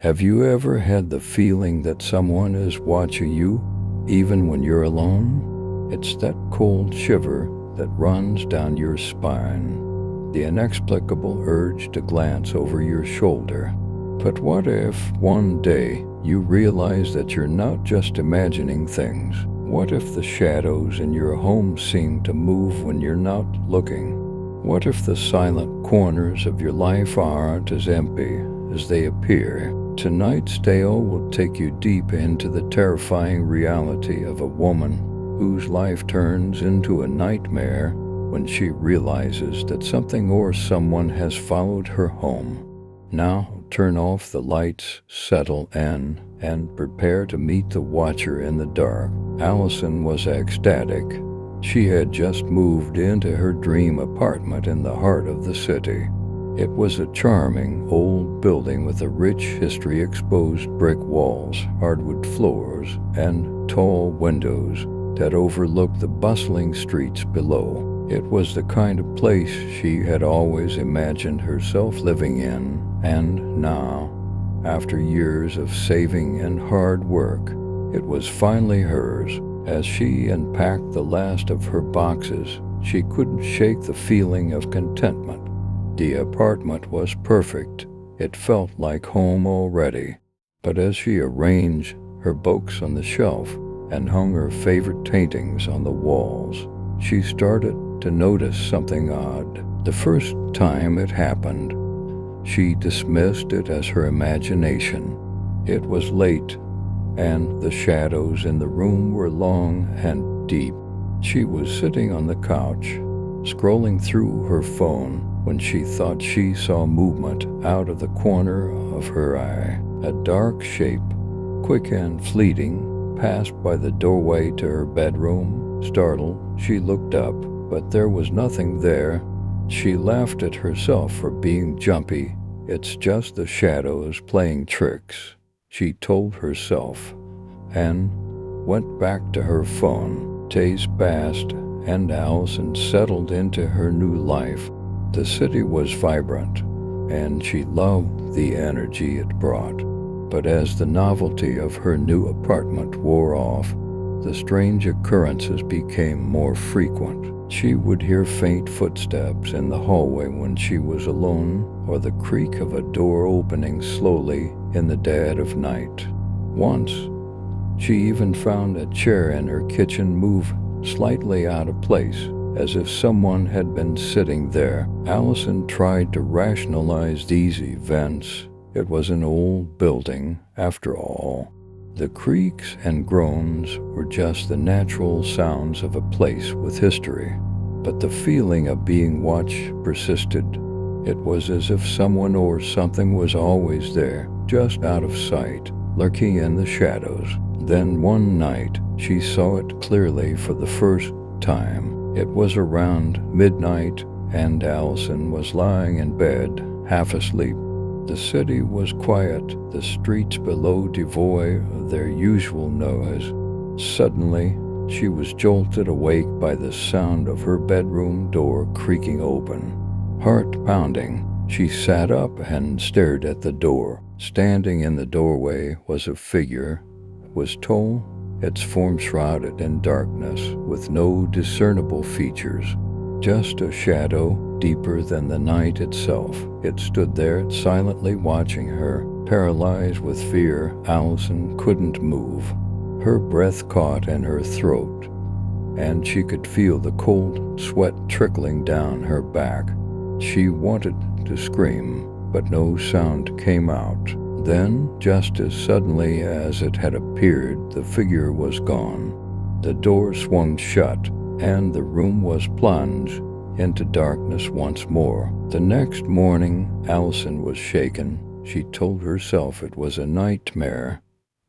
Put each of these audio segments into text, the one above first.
Have you ever had the feeling that someone is watching you, even when you're alone? It's that cold shiver that runs down your spine, the inexplicable urge to glance over your shoulder. But what if one day you realize that you're not just imagining things? What if the shadows in your home seem to move when you're not looking? What if the silent corners of your life aren't as empty as they appear? Tonight's tale will take you deep into the terrifying reality of a woman whose life turns into a nightmare when she realizes that something or someone has followed her home. Now, turn off the lights, settle in, and prepare to meet the watcher in the dark. Allison was ecstatic. She had just moved into her dream apartment in the heart of the city. It was a charming old building with a rich history, exposed brick walls, hardwood floors, and tall windows that overlooked the bustling streets below. It was the kind of place she had always imagined herself living in, and now, after years of saving and hard work, it was finally hers. As she unpacked the last of her boxes, she couldn't shake the feeling of contentment. The apartment was perfect. It felt like home already. But as she arranged her books on the shelf and hung her favorite paintings on the walls, she started to notice something odd. The first time it happened, she dismissed it as her imagination. It was late, and the shadows in the room were long and deep. She was sitting on the couch, scrolling through her phone, when she thought she saw movement out of the corner of her eye. A dark shape, quick and fleeting, passed by the doorway to her bedroom. Startled, she looked up, but there was nothing there. She laughed at herself for being jumpy. It's just the shadows playing tricks, she told herself, and went back to her phone. Days passed, and Allison settled into her new life. The city was vibrant, and she loved the energy it brought. But as the novelty of her new apartment wore off, the strange occurrences became more frequent. She would hear faint footsteps in the hallway when she was alone, or the creak of a door opening slowly in the dead of night. Once, she even found a chair in her kitchen move slightly out of place, as if someone had been sitting there. Allison tried to rationalize these events. It was an old building, after all. The creaks and groans were just the natural sounds of a place with history. But the feeling of being watched persisted. It was as if someone or something was always there, just out of sight, lurking in the shadows. Then one night, she saw it clearly for the first time. It was around midnight, and Allison was lying in bed, half asleep. The city was quiet, the streets below devoid of their usual noise. Suddenly, she was jolted awake by the sound of her bedroom door creaking open. Heart pounding, she sat up and stared at the door. Standing in the doorway was a figure. It was tall, its form shrouded in darkness, with no discernible features. Just a shadow, deeper than the night itself. It stood there, silently watching her. Paralyzed with fear, Allison couldn't move. Her breath caught in her throat, and she could feel the cold sweat trickling down her back. She wanted to scream, but no sound came out. Then, just as suddenly as it had appeared, the figure was gone. The door swung shut, and the room was plunged into darkness once more. The next morning, Allison was shaken. She told herself it was a nightmare,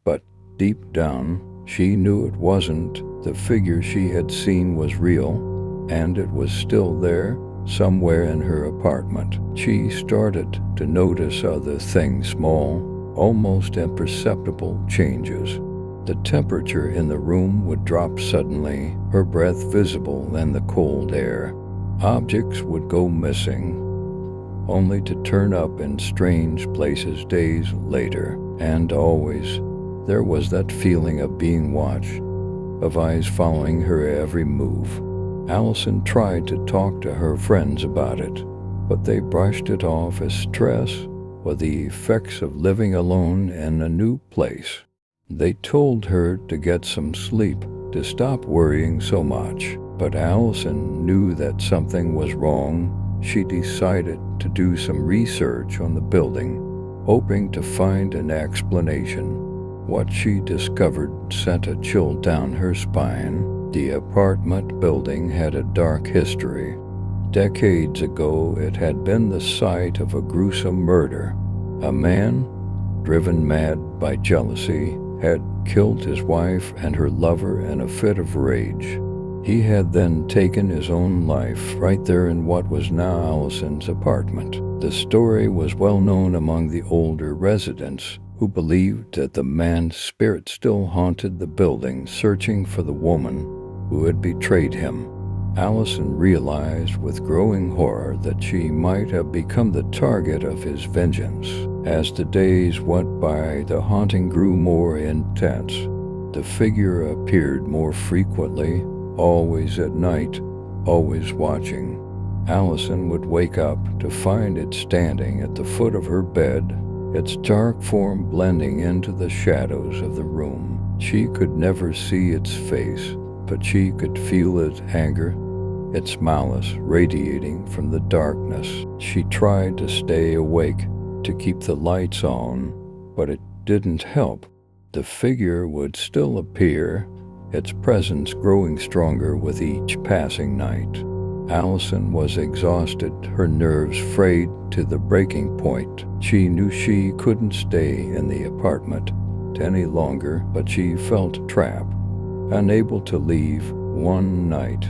but deep down, she knew it wasn't. The figure she had seen was real, and it was still there, somewhere in her apartment. She started to notice other things, small, almost imperceptible changes. The temperature in the room would drop suddenly, her breath visible in the cold air. Objects would go missing, only to turn up in strange places days later. And always, there was that feeling of being watched, of eyes following her every move. Allison tried to talk to her friends about it, but they brushed it off as stress or the effects of living alone in a new place. They told her to get some sleep, to stop worrying so much. But Allison knew that something was wrong. She decided to do some research on the building, hoping to find an explanation. What she discovered sent a chill down her spine. The apartment building had a dark history. Decades ago, it had been the site of a gruesome murder. A man, driven mad by jealousy, had killed his wife and her lover in a fit of rage. He had then taken his own life right there in what was now Allison's apartment. The story was well known among the older residents, who believed that the man's spirit still haunted the building, searching for the woman who had betrayed him. Allison realized with growing horror that she might have become the target of his vengeance. As the days went by, the haunting grew more intense. The figure appeared more frequently, always at night, always watching. Allison would wake up to find it standing at the foot of her bed, its dark form blending into the shadows of the room. She could never see its face, but she could feel its anger, its malice radiating from the darkness. She tried to stay awake, to keep the lights on, but it didn't help. The figure would still appear, its presence growing stronger with each passing night. Allison was exhausted, her nerves frayed to the breaking point. She knew she couldn't stay in the apartment any longer, but she felt trapped, unable to leave. One night,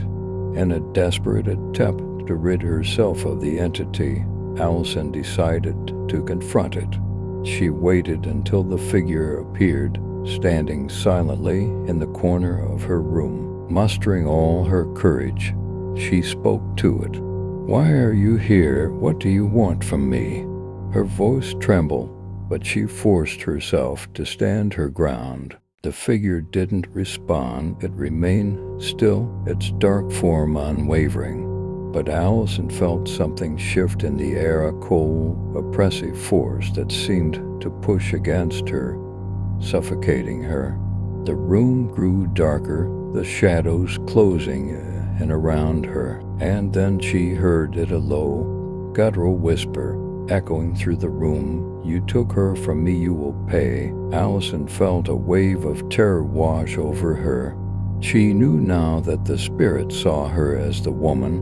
in a desperate attempt to rid herself of the entity, Allison decided to confront it. She waited until the figure appeared, standing silently in the corner of her room. Mustering all her courage, she spoke to it. "Why are you here? What do you want from me?" Her voice trembled, but she forced herself to stand her ground. The figure didn't respond. It remained still, its dark form unwavering. But Allison felt something shift in the air, a cold, oppressive force that seemed to push against her, suffocating her. The room grew darker, the shadows closing in around her, and then she heard it, a low, guttural whisper echoing through the room. "You took her from me, you will pay." Allison felt a wave of terror wash over her. She knew now that the spirit saw her as the woman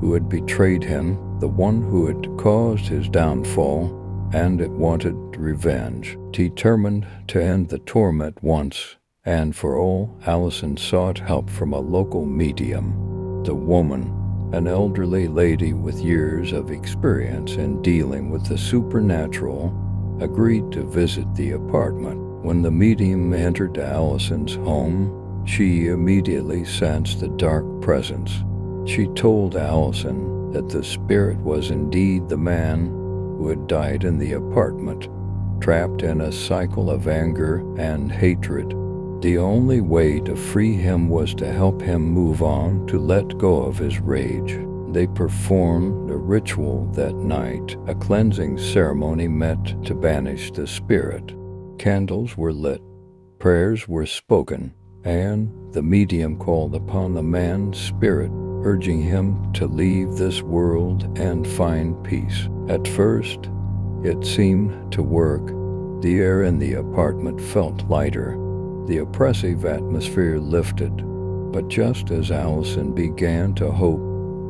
who had betrayed him, the one who had caused his downfall, and it wanted revenge. Determined to end the torment once and for all, Allison sought help from a local medium. The woman, an elderly lady with years of experience in dealing with the supernatural, agreed to visit the apartment. When the medium entered Allison's home, she immediately sensed the dark presence. She told Allison that the spirit was indeed the man who had died in the apartment, trapped in a cycle of anger and hatred. The only way to free him was to help him move on, to let go of his rage. They performed a ritual that night, a cleansing ceremony meant to banish the spirit. Candles were lit, prayers were spoken, and the medium called upon the man's spirit, urging him to leave this world and find peace. At first, it seemed to work. The air in the apartment felt lighter. The oppressive atmosphere lifted. But just as Allison began to hope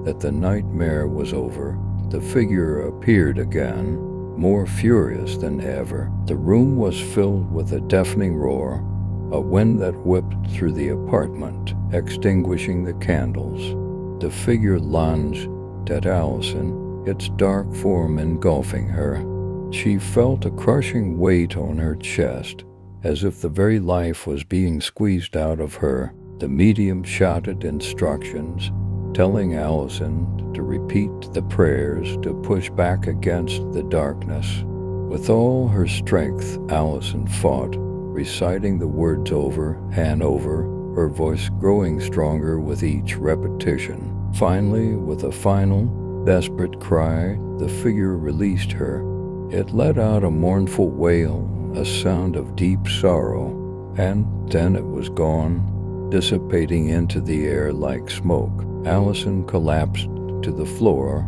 that the nightmare was over, the figure appeared again, more furious than ever. The room was filled with a deafening roar, a wind that whipped through the apartment, extinguishing the candles. The figure lunged at Allison, its dark form engulfing her. She felt a crushing weight on her chest, as if the very life was being squeezed out of her. The medium shouted instructions, telling Allison to repeat the prayers to push back against the darkness. With all her strength, Allison fought, reciting the words over and over, her voice growing stronger with each repetition. Finally, with a final, desperate cry, the figure released her. It let out a mournful wail, a sound of deep sorrow, and then it was gone, dissipating into the air like smoke. Allison collapsed to the floor,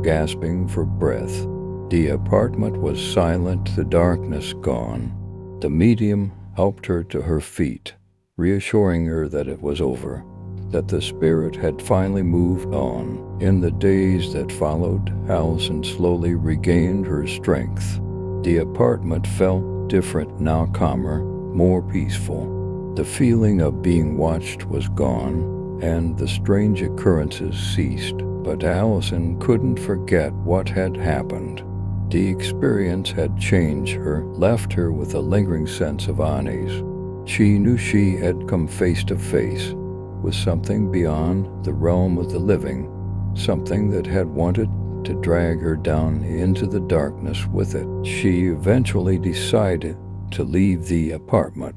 gasping for breath. The apartment was silent, the darkness gone. The medium helped her to her feet, reassuring her that it was over, that the spirit had finally moved on. In the days that followed, Allison slowly regained her strength. The apartment felt different now, calmer, more peaceful. The feeling of being watched was gone, and the strange occurrences ceased. But Allison couldn't forget what had happened. The experience had changed her, left her with a lingering sense of unease. She knew she had come face to face with something beyond the realm of the living, something that had wanted to drag her down into the darkness with it. She eventually decided to leave the apartment,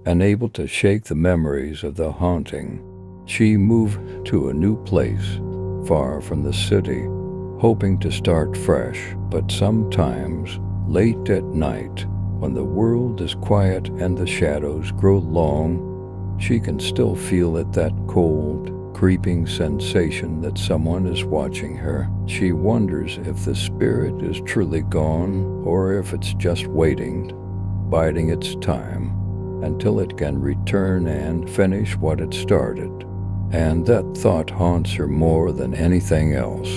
unable to shake the memories of the haunting. She moved to a new place, far from the city, hoping to start fresh. But sometimes, late at night, when the world is quiet and the shadows grow long, she can still feel it, that cold, creeping sensation that someone is watching her. She wonders if the spirit is truly gone or if it's just waiting, biding its time, until it can return and finish what it started. And that thought haunts her more than anything else.